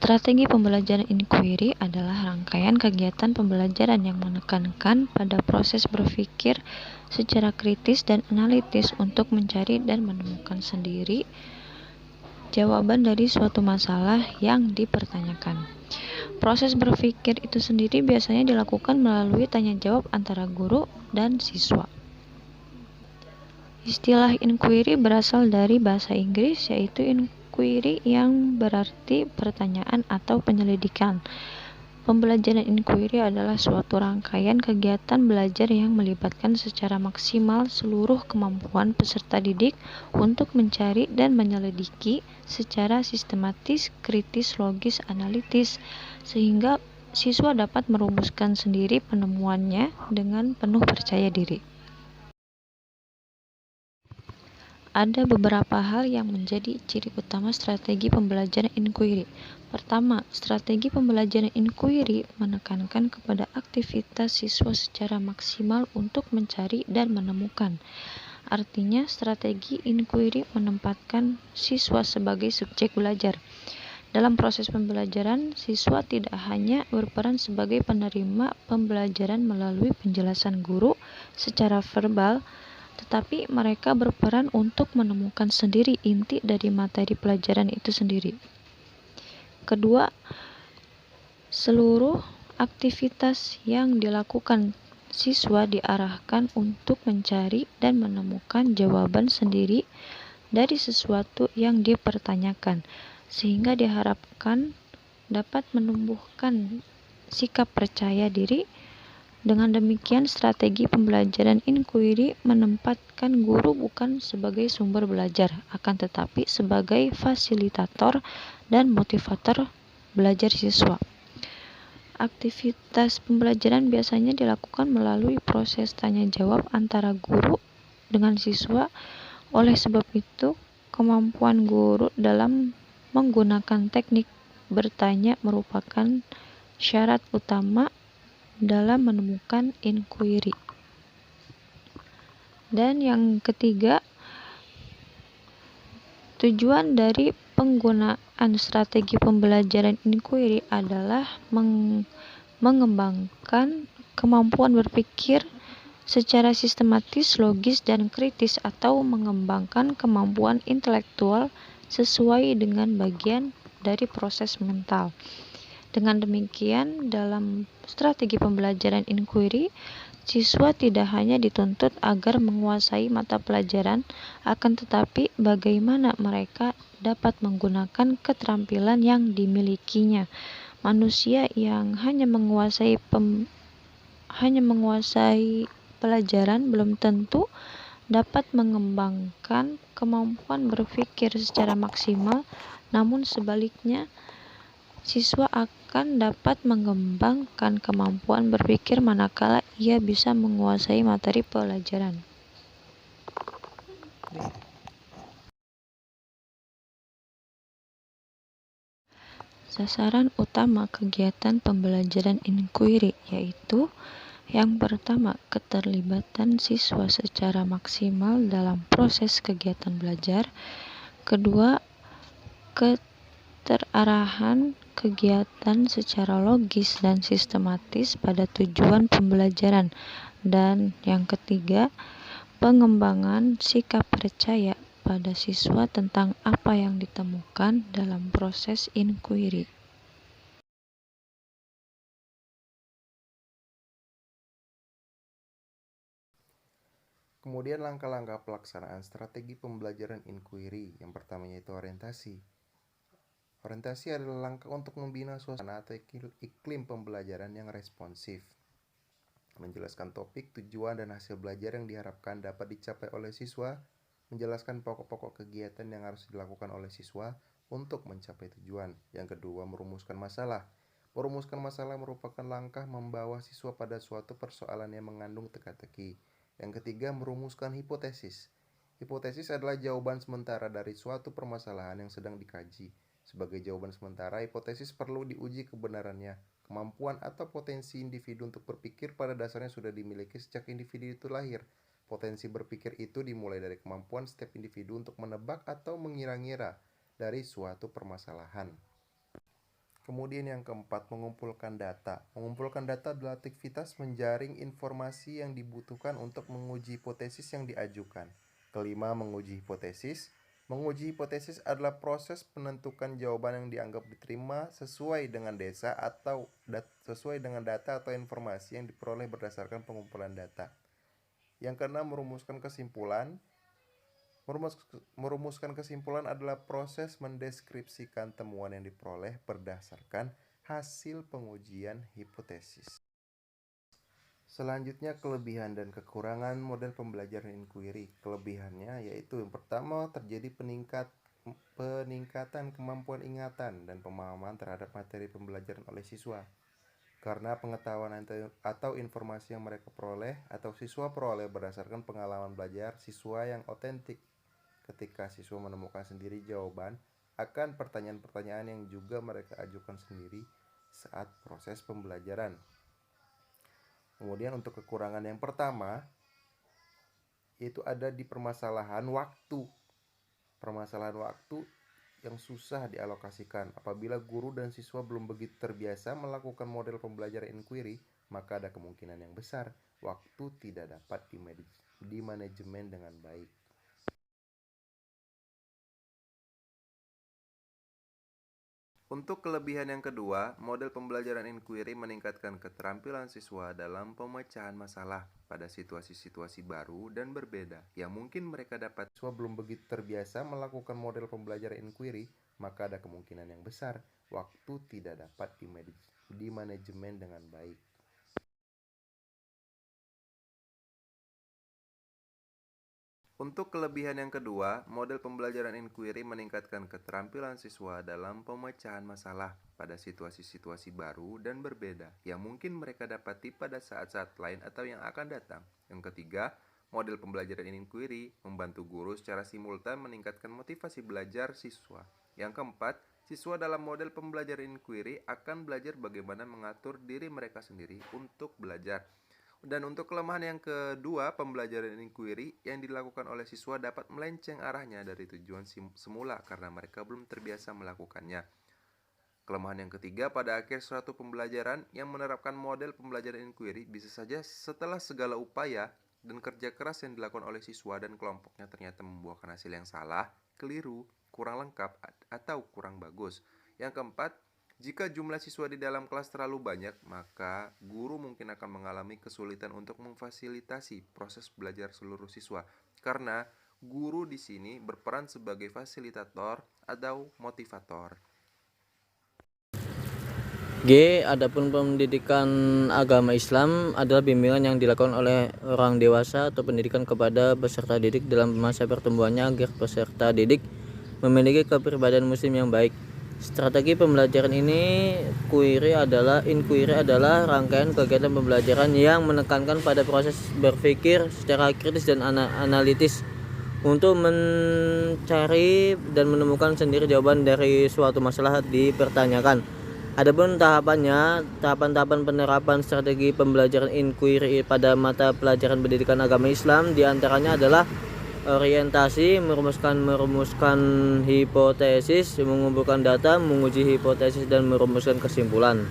Strategi pembelajaran inquiry adalah rangkaian kegiatan pembelajaran yang menekankan pada proses berpikir secara kritis dan analitis untuk mencari dan menemukan sendiri jawaban dari suatu masalah yang dipertanyakan. Proses berpikir itu sendiri biasanya dilakukan melalui tanya jawab antara guru dan siswa. Istilah inquiry berasal dari bahasa Inggris, yaitu inquiry yang berarti pertanyaan atau penyelidikan. Pembelajaran inquiry adalah suatu rangkaian kegiatan belajar yang melibatkan secara maksimal seluruh kemampuan peserta didik untuk mencari dan menyelidiki secara sistematis, kritis, logis, analitis, sehingga siswa dapat merumuskan sendiri penemuannya dengan penuh percaya diri. Ada beberapa hal yang menjadi ciri utama strategi pembelajaran inquiry. Pertama, strategi pembelajaran inquiry menekankan kepada aktivitas siswa secara maksimal untuk mencari dan menemukan. Artinya, strategi inquiry menempatkan siswa sebagai subjek belajar. Dalam proses pembelajaran, siswa tidak hanya berperan sebagai penerima pembelajaran melalui penjelasan guru secara verbal, tetapi mereka berperan untuk menemukan sendiri inti dari materi pelajaran itu sendiri. Kedua, seluruh aktivitas yang dilakukan siswa diarahkan untuk mencari dan menemukan jawaban sendiri dari sesuatu yang dipertanyakan, sehingga diharapkan dapat menumbuhkan sikap percaya diri. Dengan demikian, strategi pembelajaran inquiry menempatkan guru bukan sebagai sumber belajar, akan tetapi sebagai fasilitator dan motivator belajar siswa. Aktivitas pembelajaran biasanya dilakukan melalui proses tanya jawab antara guru dengan siswa. Oleh sebab itu, kemampuan guru dalam menggunakan teknik bertanya merupakan syarat utama dalam menemukan inquiry. Dan yang ketiga, tujuan dari penggunaan strategi pembelajaran inquiry adalah mengembangkan kemampuan berpikir secara sistematis, logis, dan kritis, atau mengembangkan kemampuan intelektual sesuai dengan bagian dari proses mental. Dengan demikian, dalam strategi pembelajaran inquiry, siswa tidak hanya dituntut agar menguasai mata pelajaran, akan tetapi bagaimana mereka dapat menggunakan keterampilan yang dimilikinya. Manusia yang hanya menguasai pelajaran belum tentu dapat mengembangkan kemampuan berpikir secara maksimal, namun sebaliknya, siswa akan dapat mengembangkan kemampuan berpikir manakala ia bisa menguasai materi pelajaran. Sasaran utama kegiatan pembelajaran inquiry yaitu: yang pertama, keterlibatan siswa secara maksimal dalam proses kegiatan belajar. Kedua, keterarahan kegiatan secara logis dan sistematis pada tujuan pembelajaran. Dan yang ketiga, pengembangan sikap percaya pada siswa tentang apa yang ditemukan dalam proses inquiry. Kemudian langkah-langkah pelaksanaan strategi pembelajaran inquiry. Yang pertamanya itu orientasi. Orientasi adalah langkah untuk membina suasana atau iklim pembelajaran yang responsif. Menjelaskan topik, tujuan, dan hasil belajar yang diharapkan dapat dicapai oleh siswa. Menjelaskan pokok-pokok kegiatan yang harus dilakukan oleh siswa untuk mencapai tujuan. Yang kedua, merumuskan masalah. Merumuskan masalah merupakan langkah membawa siswa pada suatu persoalan yang mengandung teka-teki. Yang ketiga, merumuskan hipotesis. Hipotesis adalah jawaban sementara dari suatu permasalahan yang sedang dikaji. Sebagai jawaban sementara, hipotesis perlu diuji kebenarannya. Kemampuan atau potensi individu untuk berpikir pada dasarnya sudah dimiliki sejak individu itu lahir. Potensi berpikir itu dimulai dari kemampuan setiap individu untuk menebak atau mengira-ngira dari suatu permasalahan. Kemudian yang keempat, mengumpulkan data. Mengumpulkan data adalah aktivitas menjaring informasi yang dibutuhkan untuk menguji hipotesis yang diajukan. Kelima, menguji hipotesis. Menguji hipotesis adalah proses penentukan jawaban yang dianggap diterima sesuai dengan sesuai dengan data atau informasi yang diperoleh berdasarkan pengumpulan data. Yang keenam, merumuskan kesimpulan. Merumuskan kesimpulan adalah proses mendeskripsikan temuan yang diperoleh berdasarkan hasil pengujian hipotesis. Selanjutnya, kelebihan dan kekurangan model pembelajaran inquiry. Kelebihannya yaitu yang pertama, terjadi peningkatan kemampuan ingatan dan pemahaman terhadap materi pembelajaran oleh siswa. Karena pengetahuan atau informasi yang mereka peroleh atau siswa peroleh berdasarkan pengalaman belajar siswa yang otentik. Ketika siswa menemukan sendiri jawaban akan pertanyaan-pertanyaan yang juga mereka ajukan sendiri saat proses pembelajaran. Kemudian untuk kekurangan yang pertama, yaitu ada di permasalahan waktu. Permasalahan waktu yang susah dialokasikan. Apabila guru dan siswa belum begitu terbiasa melakukan model pembelajaran inquiry, maka ada kemungkinan yang besar waktu tidak dapat dimanajemen dengan baik. Untuk kelebihan yang kedua, model pembelajaran inquiry meningkatkan keterampilan siswa dalam pemecahan masalah pada situasi-situasi baru dan berbeda yang mungkin mereka dapat. Siswa belum begitu terbiasa melakukan model pembelajaran inquiry, maka ada kemungkinan yang besar waktu tidak dapat dimanajemen dengan baik. Untuk kelebihan yang kedua, model pembelajaran inquiry meningkatkan keterampilan siswa dalam pemecahan masalah pada situasi-situasi baru dan berbeda yang mungkin mereka dapati pada saat-saat lain atau yang akan datang. Yang ketiga, model pembelajaran inquiry membantu guru secara simultan meningkatkan motivasi belajar siswa. Yang keempat, siswa dalam model pembelajaran inquiry akan belajar bagaimana mengatur diri mereka sendiri untuk belajar. Dan untuk kelemahan yang kedua, pembelajaran inquiry yang dilakukan oleh siswa dapat melenceng arahnya dari tujuan semula karena mereka belum terbiasa melakukannya. Kelemahan yang ketiga, pada akhir suatu pembelajaran yang menerapkan model pembelajaran inquiry bisa saja setelah segala upaya dan kerja keras yang dilakukan oleh siswa dan kelompoknya ternyata membuahkan hasil yang salah, keliru, kurang lengkap, atau kurang bagus. Yang keempat, jika jumlah siswa di dalam kelas terlalu banyak, maka guru mungkin akan mengalami kesulitan untuk memfasilitasi proses belajar seluruh siswa. Karena guru di sini berperan sebagai fasilitator atau motivator. G. Adapun pendidikan agama Islam adalah bimbingan yang dilakukan oleh orang dewasa atau pendidikan kepada peserta didik dalam masa pertumbuhannya agar peserta didik memiliki kepribadian muslim yang baik. Strategi pembelajaran inquiry adalah rangkaian kegiatan pembelajaran yang menekankan pada proses berpikir secara kritis dan analitis untuk mencari dan menemukan sendiri jawaban dari suatu masalah dipertanyakan. Adapun tahapan penerapan strategi pembelajaran inquiry pada mata pelajaran pendidikan agama Islam diantaranya adalah orientasi, merumuskan hipotesis, mengumpulkan data, menguji hipotesis, dan merumuskan kesimpulan.